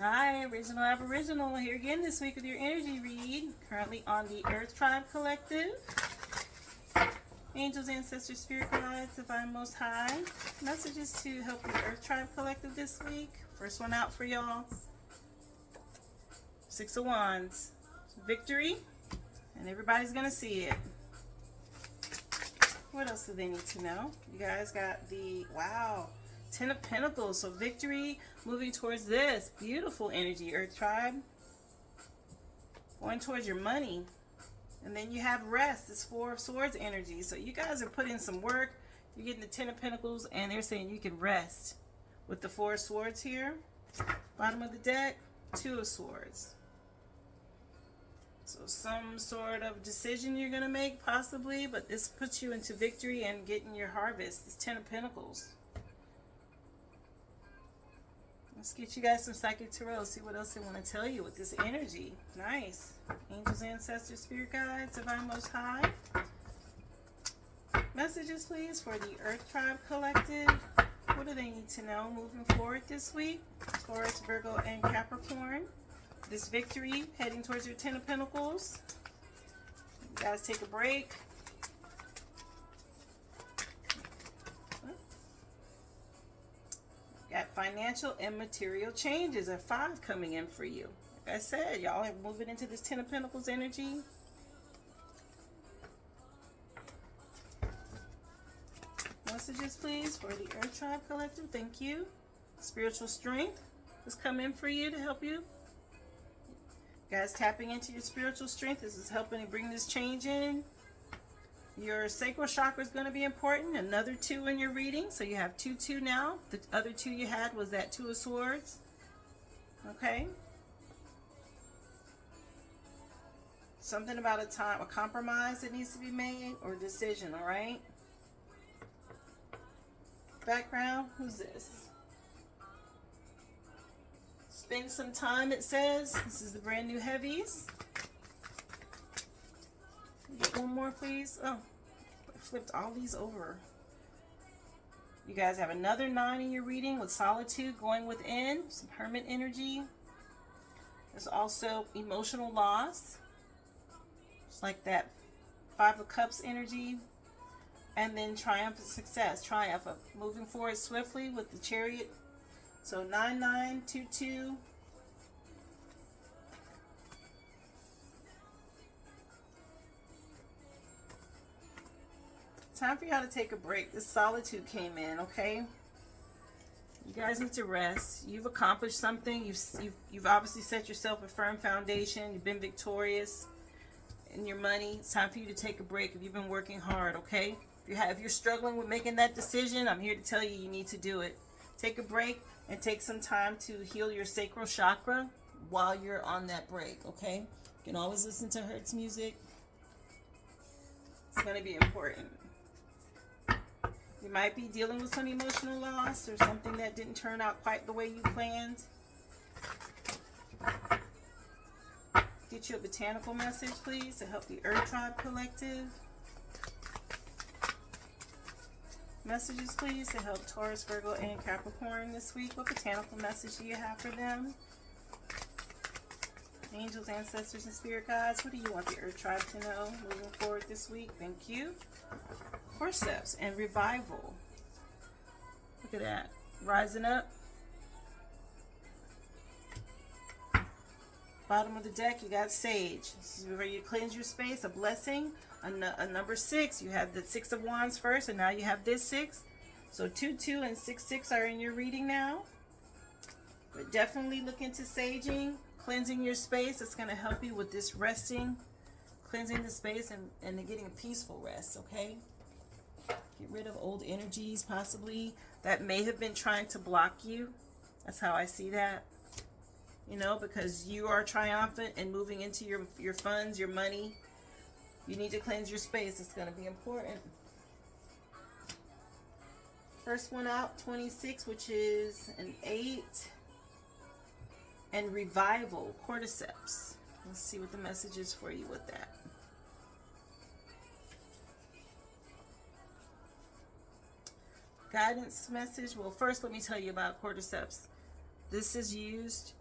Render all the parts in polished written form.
Hi, Original Aboriginal, here again this week with your energy read. Currently on the Earth Tribe Collective. Angels, ancestors, spirit guides, divine most high. Messages to help the Earth Tribe Collective this week. First one out for y'all. Six of Wands. Victory. And everybody's going to see it. What else do they need to know? You guys got the, wow, Ten of Pentacles. So victory, moving towards this. Beautiful energy, Earth Tribe. Going towards your money. And then you have rest. It's Four of Swords energy. So you guys are putting some work. You're getting the Ten of Pentacles, and they're saying you can rest. With the Four of Swords here. Bottom of the deck, Two of Swords. So some sort of decision you're going to make, possibly. But this puts you into victory and getting your harvest. It's Ten of Pentacles. Let's get you guys some Psychic Tarot. See what else they want to tell you with this energy. Nice. Angels, ancestors, spirit guides, divine most high. Messages, please, for the Earth Tribe Collective. What do they need to know moving forward this week? Taurus, Virgo, and Capricorn. This victory heading towards your Ten of Pentacles. You guys take a break. Got financial and material changes. A 5 coming in for you. Like I said, y'all are moving into this Ten of Pentacles energy. Messages, please, for the Earth Tribe Collective. Thank you. Spiritual strength is coming for you to help you. Guys, tapping into your spiritual strength. This is helping to bring this change in. Your sacral chakra is going to be important. Another 2 in your reading. So you have 2 now. The other 2 you had was that Two of Swords. Okay. Something about a compromise that needs to be made or decision, all right? Background, who's this? Spend some time, it says. This is the brand new heavies. Get one more, please. Oh, I flipped all these over. You guys have another 9 in your reading with solitude going within. Some hermit energy. There's also emotional loss. It's like that 5 of Cups energy. And then triumphant success. Triumph of moving forward swiftly with the Chariot. So 9922. Time for y'all to take a break. This solitude came in, okay? You guys need to rest. You've accomplished something. You've obviously set yourself a firm foundation. You've been victorious in your money. It's time for you to take a break if you've been working hard, okay? If you're struggling with making that decision, I'm here to tell you you need to do it. Take a break and take some time to heal your sacral chakra while you're on that break, okay? You can always listen to Hertz music. It's going to be important. You might be dealing with some emotional loss or something that didn't turn out quite the way you planned. Get you a botanical message, please, to help the Earth Tribe Collective. Messages, please, to help Taurus, Virgo, and Capricorn this week. What botanical message do you have for them? Angels, ancestors, and spirit guides, what do you want the Earth Tribe to know moving forward this week? Thank you. Forceps and revival. Look at that. Rising up. Bottom of the deck, you got Sage. This is where you cleanse your space, a blessing. A number 6, you have the 6 of Wands first, and now you have this 6. So 2 and 6 are in your reading now. But definitely look into saging, cleansing your space. It's going to help you with this resting, cleansing the space, and getting a peaceful rest, okay? Get rid of old energies, possibly, that may have been trying to block you. That's how I see that. You know, because you are triumphant and moving into your funds, your money. You need to cleanse your space. It's going to be important. First one out, 26, which is an 8. And revival, cordyceps. Let's see what the message is for you with that. Guidance message. Well, first let me tell you about cordyceps. This is used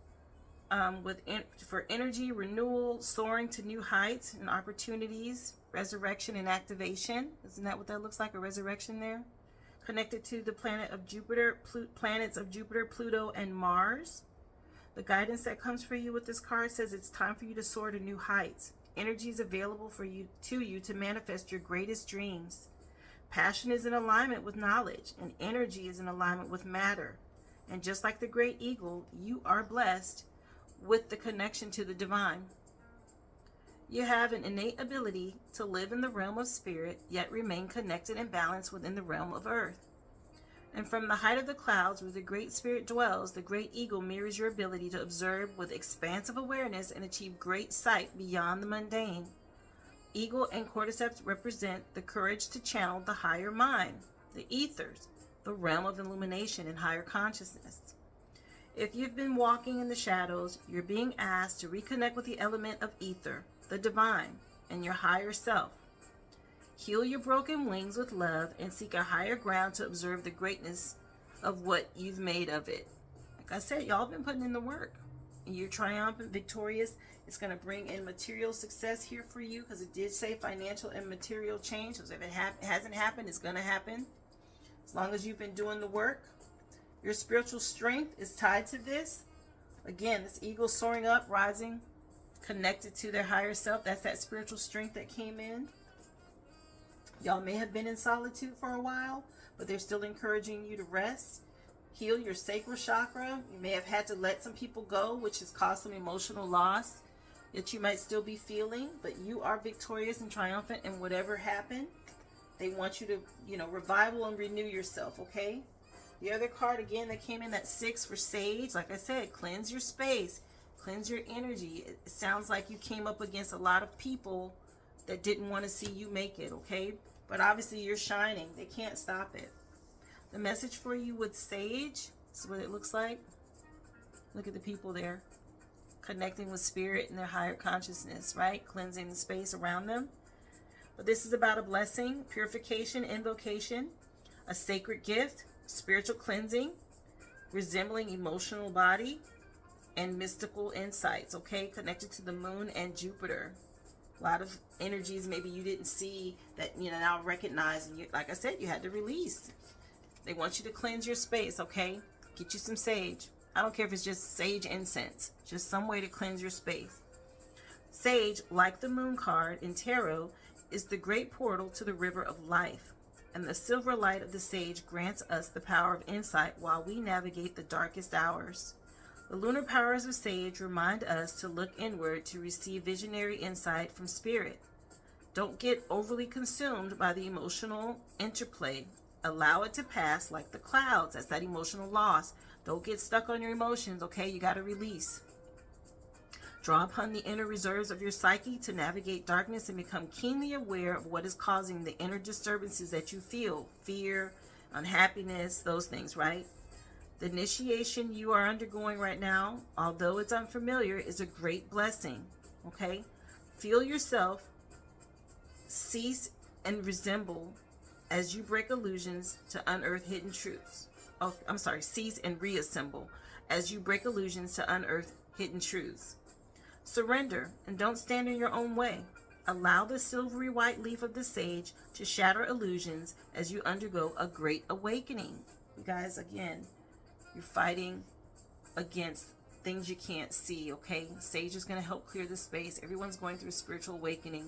for energy, renewal, soaring to new heights and opportunities, resurrection and activation. Isn't that what that looks like? A resurrection there? Connected to the planets of Jupiter, Pluto, and Mars. The guidance that comes for you with this card says it's time for you to soar to new heights. Energy is available for you to manifest your greatest dreams. Passion is in alignment with knowledge, and energy is in alignment with matter. And just like the great eagle, you are blessed with the connection to the divine. You have an innate ability to live in the realm of spirit, yet remain connected and balanced within the realm of earth. And from the height of the clouds where the great spirit dwells, the great eagle mirrors your ability to observe with expansive awareness and achieve great sight beyond the mundane. Eagle and cordyceps represent the courage to channel the higher mind, the ethers, the realm of illumination and higher consciousness. If you've been walking in the shadows, you're being asked to reconnect with the element of ether, the divine, and your higher self. Heal your broken wings with love and seek a higher ground to observe the greatness of what you've made of it. Like I said, y'all been putting in the work. You're triumphant, victorious. It's going to bring in material success here for you, because it did say financial and material change. So if it hasn't happened, it's going to happen. As long as you've been doing the work. Your spiritual strength is tied to this. Again, this eagle soaring up, rising, connected to their higher self. That's that spiritual strength that came in. Y'all may have been in solitude for a while, but they're still encouraging you to rest. Heal your sacral chakra. You may have had to let some people go, which has caused some emotional loss that you might still be feeling, but you are victorious and triumphant in whatever happened. They want you to, revival and renew yourself, okay? The other card, again, that came in, that 6 for sage. Like I said, cleanse your space, cleanse your energy. It sounds like you came up against a lot of people that didn't want to see you make it, okay? But obviously you're shining. They can't stop it. The message for you with sage, this is what it looks like. Look at the people there. Connecting with spirit and their higher consciousness, right? Cleansing the space around them. But this is about a blessing, purification, invocation, a sacred gift, spiritual cleansing, resembling emotional body, and mystical insights, okay? Connected to the moon and Jupiter. A lot of energies maybe you didn't see that, now recognize. And like I said, you had to release. They want you to cleanse your space, okay? Get you some sage. I don't care if it's just sage incense. Just some way to cleanse your space. Sage, like the moon card in tarot, is the great portal to the river of life. And the silver light of the sage grants us the power of insight while we navigate the darkest hours. The lunar powers of sage remind us to look inward to receive visionary insight from spirit. Don't get overly consumed by the emotional interplay. Allow it to pass like the clouds. That's that emotional loss. Don't get stuck on your emotions, okay? You got to release. Draw upon the inner reserves of your psyche to navigate darkness and become keenly aware of what is causing the inner disturbances that you feel. Fear, unhappiness, those things, right? The initiation you are undergoing right now, although it's unfamiliar, is a great blessing, okay? Feel yourself cease and resemble as you break illusions to unearth hidden truths. Cease and reassemble as you break illusions to unearth hidden truths. Surrender and don't stand in your own way. Allow the silvery white leaf of the sage to shatter illusions as you undergo a great awakening. You guys, again, you're fighting against things you can't see, okay? Sage is going to help clear the space. Everyone's going through a spiritual awakening,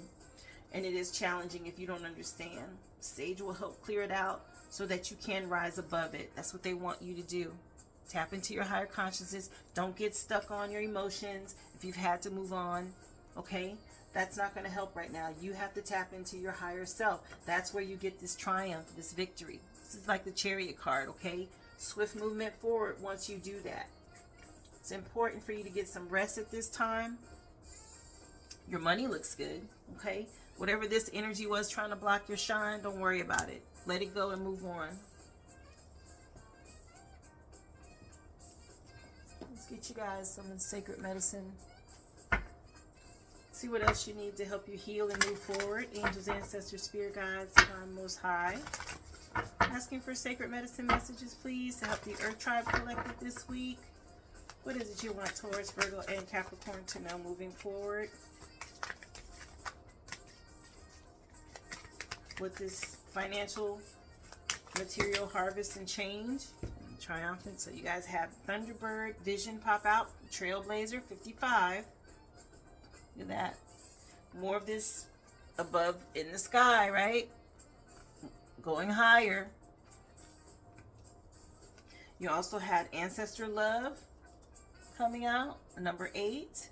and it is challenging if you don't understand. Sage will help clear it out so that you can rise above it. That's what they want you to do. Tap into your higher consciousness. Don't get stuck on your emotions if you've had to move on, okay? That's not going to help right now. You have to tap into your higher self. That's where you get this triumph, this victory. This is like the Chariot card, okay? Swift movement forward once you do that. It's important for you to get some rest at this time. Your money looks good, okay? Whatever this energy was trying to block your shine, don't worry about it. Let it go and move on. Let's get you guys some sacred medicine. See what else you need to help you heal and move forward. Angels, ancestors, spirit guides, divine most high. Asking for sacred medicine messages, please, to help the Earth Tribe Collective this week. What is it you want Taurus, Virgo, and Capricorn to know moving forward with this financial, material harvest and change? Triumphant. So you guys have Thunderbird vision pop out, Trailblazer 55. Look at that. More of this above in the sky, right? Going higher. You also had Ancestor Love coming out, number 8.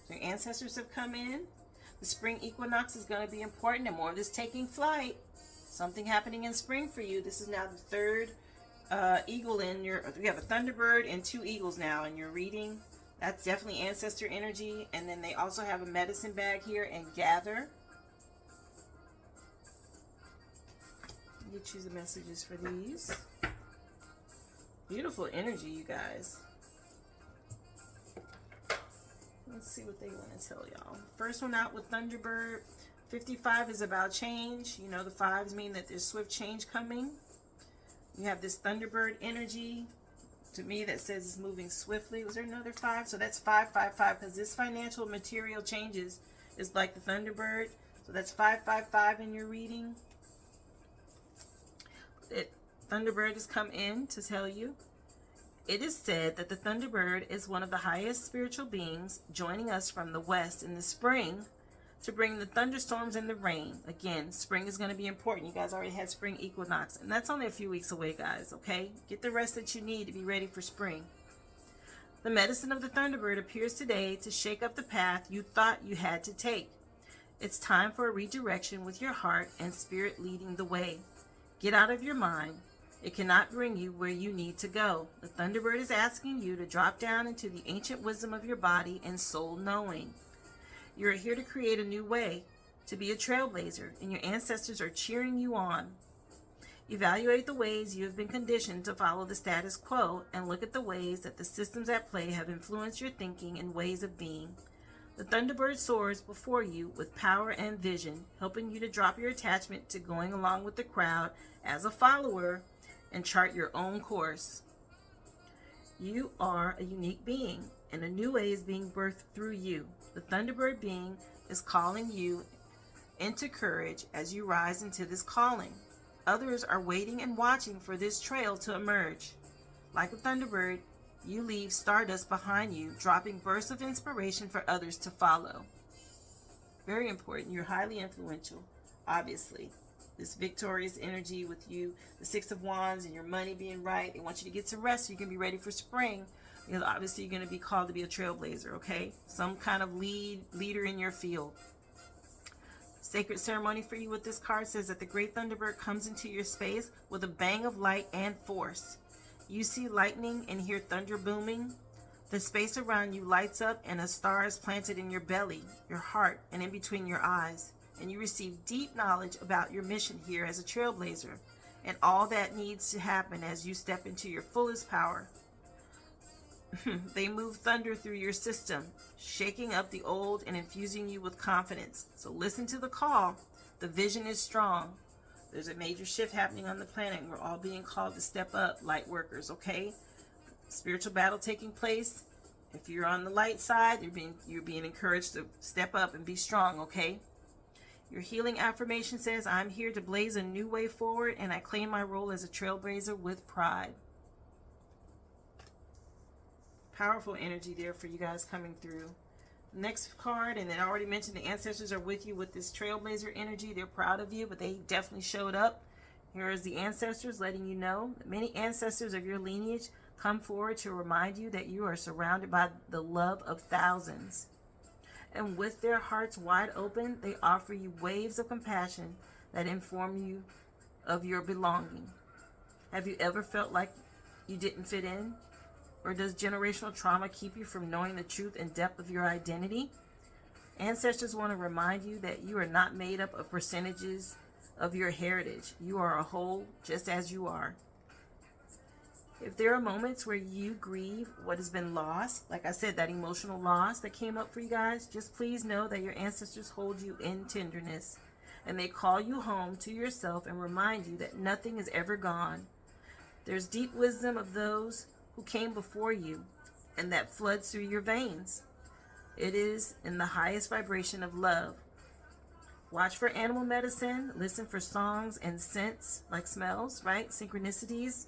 Your ancestors have come in. The spring equinox is going to be important, and more of this taking flight. Something happening in spring for you. This is now the third eagle in your, we have a Thunderbird and 2 eagles now in your reading. That's definitely ancestor energy. And then they also have a medicine bag here and gather. You choose the messages for these. Beautiful energy, you guys. Let's see what they want to tell y'all. First one out with Thunderbird. 55 is about change. You know, the 5s mean that there's swift change coming. You have this Thunderbird energy. To me, that says it's moving swiftly. Was there another 5? So that's 555, because this financial material changes is like the Thunderbird. So that's 555 in your reading. Thunderbird has come in to tell you. It is said that the Thunderbird is one of the highest spiritual beings joining us from the west in the spring to bring the thunderstorms and the rain. Again, spring is going to be important. You guys already had spring equinox, and that's only a few weeks away, guys, okay? Get the rest that you need to be ready for spring. The medicine of the Thunderbird appears today to shake up the path you thought you had to take. It's time for a redirection with your heart and spirit leading the way. Get out of your mind. It cannot bring you where you need to go. The Thunderbird is asking you to drop down into the ancient wisdom of your body and soul knowing. You are here to create a new way, to be a trailblazer, and your ancestors are cheering you on. Evaluate the ways you have been conditioned to follow the status quo and look at the ways that the systems at play have influenced your thinking and ways of being. The Thunderbird soars before you with power and vision, helping you to drop your attachment to going along with the crowd as a follower and chart your own course. You are a unique being, and a new way is being birthed through you. The Thunderbird being is calling you into courage as you rise into this calling. Others are waiting and watching for this trail to emerge. Like a Thunderbird, you leave stardust behind you, dropping bursts of inspiration for others to follow. Very important. You're highly influential, obviously. This victorious energy with you, the 6 of Wands and your money being right. They want you to get some rest so you can be ready for spring. Because obviously you're going to be called to be a trailblazer, okay? Some kind of leader in your field. Sacred ceremony for you with this card says that the great Thunderbird comes into your space with a bang of light and force. You see lightning and hear thunder booming. The space around you lights up and a star is planted in your belly, your heart, and in between your eyes. And you receive deep knowledge about your mission here as a trailblazer and all that needs to happen as you step into your fullest power. They move thunder through your system, shaking up the old and infusing you with confidence. So listen to the call. The vision is strong. There's a major shift happening on the planet. We're all being called to step up, light workers, okay? Spiritual battle taking place. If you're on the light side, you're being encouraged to step up and be strong, okay? Your healing affirmation says, I'm here to blaze a new way forward, and I claim my role as a trailblazer with pride. Powerful energy there for you guys coming through. Next card, and then I already mentioned the ancestors are with you with this trailblazer energy. They're proud of you, but they definitely showed up. Here is the ancestors letting you know that many ancestors of your lineage come forward to remind you that you are surrounded by the love of thousands. And with their hearts wide open, they offer you waves of compassion that inform you of your belonging. Have you ever felt like you didn't fit in? Or does generational trauma keep you from knowing the truth and depth of your identity? Ancestors want to remind you that you are not made up of percentages of your heritage. You are a whole just as you are. If there are moments where you grieve what has been lost, like I said, that emotional loss that came up for you guys, just please know that your ancestors hold you in tenderness, and they call you home to yourself and remind you that nothing is ever gone. There's deep wisdom of those who came before you. and that floods through your veins. It is in the highest vibration of love. Watch for animal medicine. Listen for songs and scents, like smells, right? Synchronicities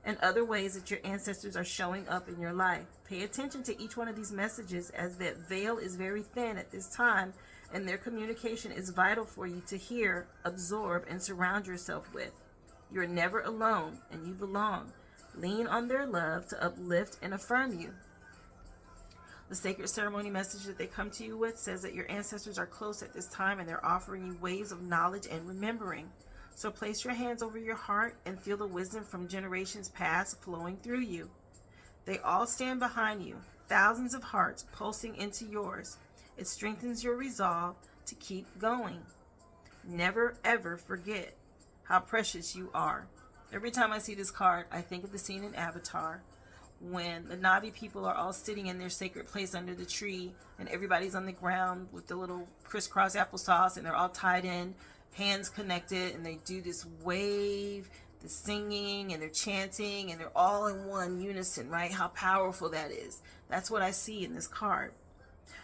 and other ways that your ancestors are showing up in your life. Pay attention to each one of these messages, as that veil is very thin at this time, and their communication is vital for you to hear, absorb, and surround yourself with. You're never alone, and you belong. Lean on their love to uplift and affirm you. The sacred ceremony message that they come to you with says that your ancestors are close at this time, and they're offering you waves of knowledge and remembering. So place your hands over your heart and feel the wisdom from generations past flowing through you. They all stand behind you, thousands of hearts pulsing into yours. It strengthens your resolve to keep going. Never ever forget how precious you are. Every time I see this card, I think of the scene in Avatar when the Na'vi people are all sitting in their sacred place under the tree, and everybody's on the ground with the little crisscross applesauce, and they're all tied in, hands connected, and they do this wave, the singing, and they're chanting, and they're all in one unison, right? How powerful that is. That's what I see in this card.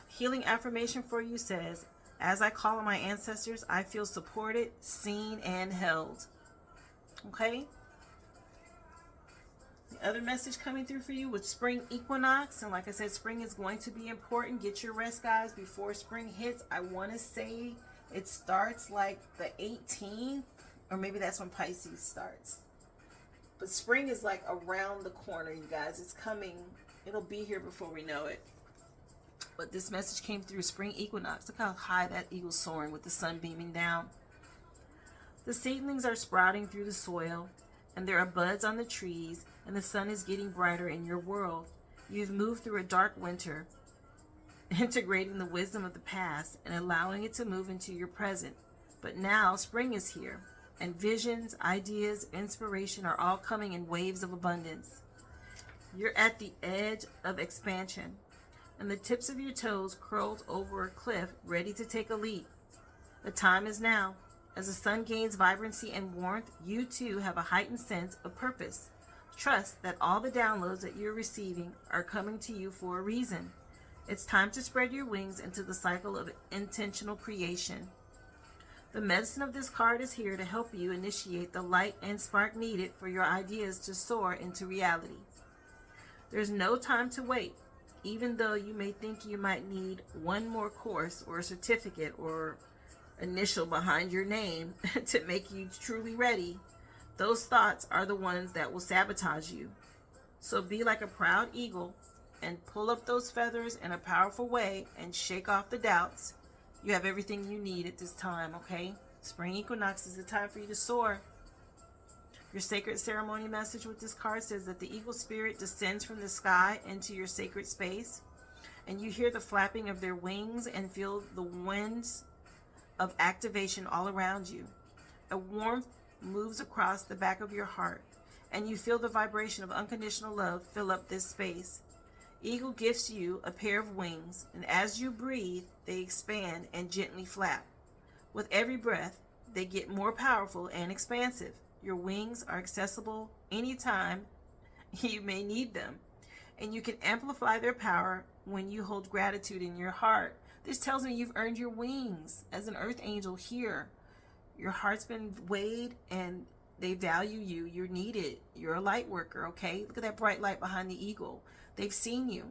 Healing affirmation for you says, as I call on my ancestors, I feel supported, seen, and held. Okay? The other message coming through for you with spring equinox, and like I said, spring is going to be important. Get your rest, guys, before spring hits. I want to say it starts like the 18th, or maybe that's when Pisces starts. But spring is like around the corner, you guys. It's coming. It'll be here before we know it. But this message came through spring equinox. Look how high that eagle's soaring with the sun beaming down. The seedlings are sprouting through the soil, and there are buds on the trees, and the sun is getting brighter in your world. You've moved through a dark winter, integrating the wisdom of the past and allowing it to move into your present. But now spring is here, and visions, ideas, inspiration are all coming in waves of abundance. You're at the edge of expansion, and the tips of your toes curled over a cliff, ready to take a leap. The time is now. As the sun gains vibrancy and warmth, you too have a heightened sense of purpose. Trust that all the downloads that you're receiving are coming to you for a reason. It's time to spread your wings into the cycle of intentional creation. The medicine of this card is here to help you initiate the light and spark needed for your ideas to soar into reality. There's no time to wait. Even though you may think you might need one more course or a certificate or initial behind your name to make you truly ready, those thoughts are the ones that will sabotage you. So be like a proud eagle and pull up those feathers in a powerful way and shake off the doubts. You have everything you need at this time, okay? Spring equinox is the time for you to soar. Your sacred ceremony message with this card says that the eagle spirit descends from the sky into your sacred space, and you hear the flapping of their wings and feel the winds of activation all around you. A warmth moves across the back of your heart, and you feel the vibration of unconditional love fill up this space. Eagle gifts you a pair of wings, and as you breathe, they expand and gently flap. With every breath, they get more powerful and expansive. Your wings are accessible anytime you may need them, and you can amplify their power when you hold gratitude in your heart. This tells me you've earned your wings as an earth angel here. Your heart's been weighed, and they value you. You're needed. You're a light worker, okay? Look at that bright light behind the eagle. They've seen you.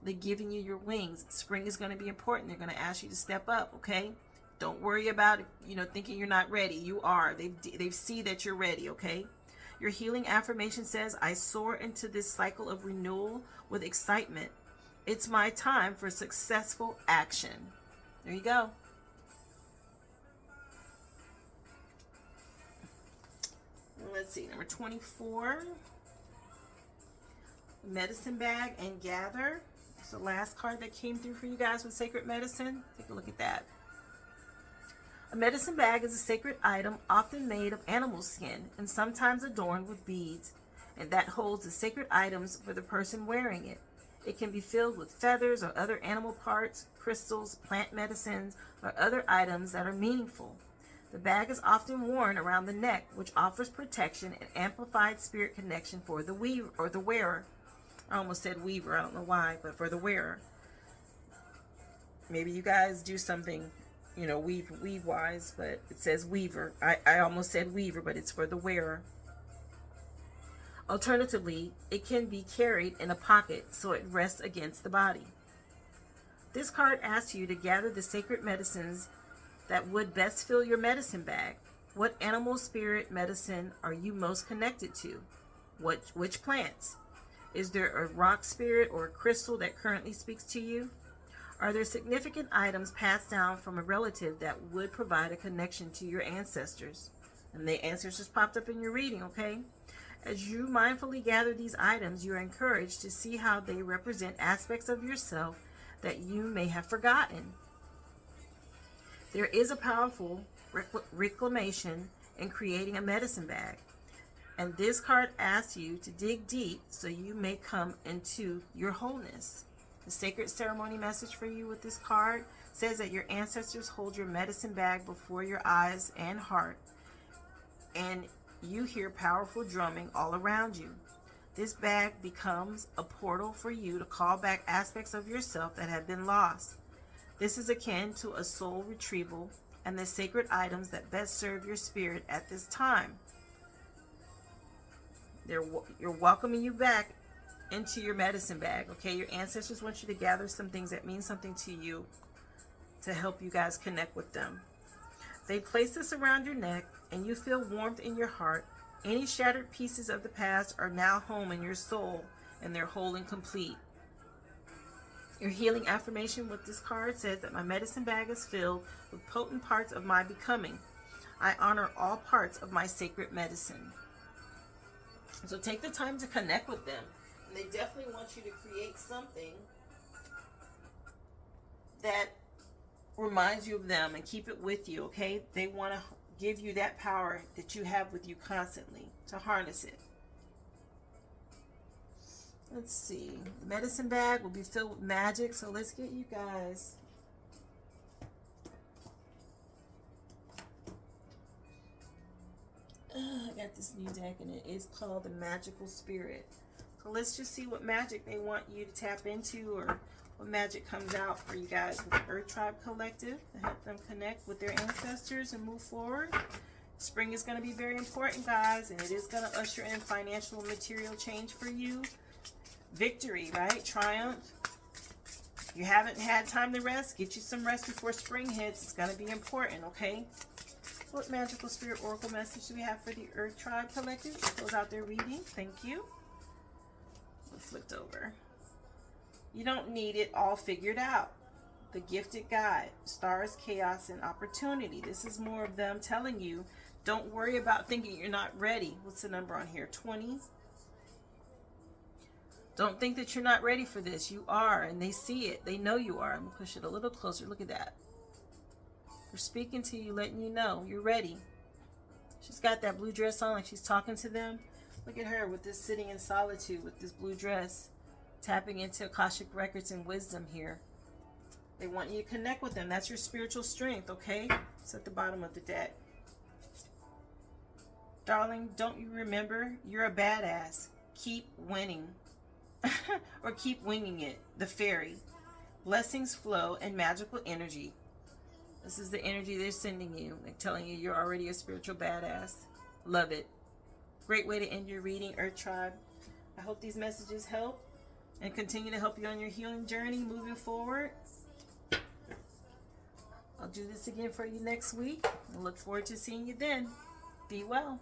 They're giving you your wings. Spring is going to be important. They're going to ask you to step up, okay? Don't worry about it, thinking you're not ready. You are. They see that you're ready, okay? Your healing affirmation says, I soar into this cycle of renewal with excitement. It's my time for successful action. There you go. Let's see, number 24. Medicine bag and gather. It's the last card that came through for you guys with sacred medicine. Take a look at that. A medicine bag is a sacred item often made of animal skin and sometimes adorned with beads, and that holds the sacred items for the person wearing it. It can be filled with feathers or other animal parts, crystals, plant medicines, or other items that are meaningful. The bag is often worn around the neck, which offers protection and amplified spirit connection for the wearer. I almost said weaver. I don't know why, but for the wearer. Maybe you guys do something, you know, weave wise, but it says weaver. I almost said weaver, but it's for the wearer. Alternatively, it can be carried in a pocket so it rests against the body. This card asks you to gather the sacred medicines that would best fill your medicine bag. What animal spirit medicine are you most connected to? Which plants? Is there a rock spirit or a crystal that currently speaks to you? Are there significant items passed down from a relative that would provide a connection to your ancestors? And the answers just popped up in your reading, okay? As you mindfully gather these items, you are encouraged to see how they represent aspects of yourself that you may have forgotten. There is a powerful reclamation in creating a medicine bag. And this card asks you to dig deep so you may come into your wholeness. The sacred ceremony message for you with this card says that your ancestors hold your medicine bag before your eyes and heart, and you hear powerful drumming all around you. This bag becomes a portal for you to call back aspects of yourself that have been lost. This is akin to a soul retrieval and the sacred items that best serve your spirit at this time. You're welcoming you back into your medicine bag, okay? Your ancestors want you to gather some things that mean something to you to help you guys connect with them. They place this around your neck and you feel warmth in your heart. Any shattered pieces of the past are now home in your soul and they're whole and complete. Your healing affirmation with this card says that my medicine bag is filled with potent parts of my becoming. I honor all parts of my sacred medicine. So take the time to connect with them. And they definitely want you to create something that reminds you of them and keep it with you, okay? They want to give you that power that you have with you constantly to harness it. Let's see. The medicine bag will be filled with magic, so let's get you guys. I got this new deck and it is called the Magical Spirit. So let's just see what magic they want you to tap into, or what magic comes out for you guys with the Earth Tribe Collective to help them connect with their ancestors and move forward. Spring is going to be very important, guys, and it is going to usher in financial and material change for you. Victory, right? Triumph. You haven't had time to rest, get you some rest before spring hits. It's going to be important, okay? What Magical Spirit Oracle message do we have for the Earth Tribe Collective? Close out their reading. Thank you. Flipped over. You don't need it all figured out. The gifted guide, stars, chaos, and opportunity. This is more of them telling you, don't worry about thinking you're not ready. What's the number on here? 20. Don't think that you're not ready for this. You are, and they see it. They know you are. I'm going to push it a little closer. Look at that. They're speaking to you, letting you know you're ready. She's got that blue dress on like she's talking to them. Look at her with this sitting in solitude with this blue dress, tapping into Akashic records and wisdom here. They want you to connect with them. That's your spiritual strength, okay? It's at the bottom of the deck. Darling, don't you remember? You're a badass. Keep winning. Or keep winging it. The fairy. Blessings flow and magical energy. This is the energy they're sending you. They're telling you you're already a spiritual badass. Love it. Great way to end your reading, Earth Tribe. I hope these messages help and continue to help you on your healing journey moving forward. I'll do this again for you next week. I look forward to seeing you then. Be well.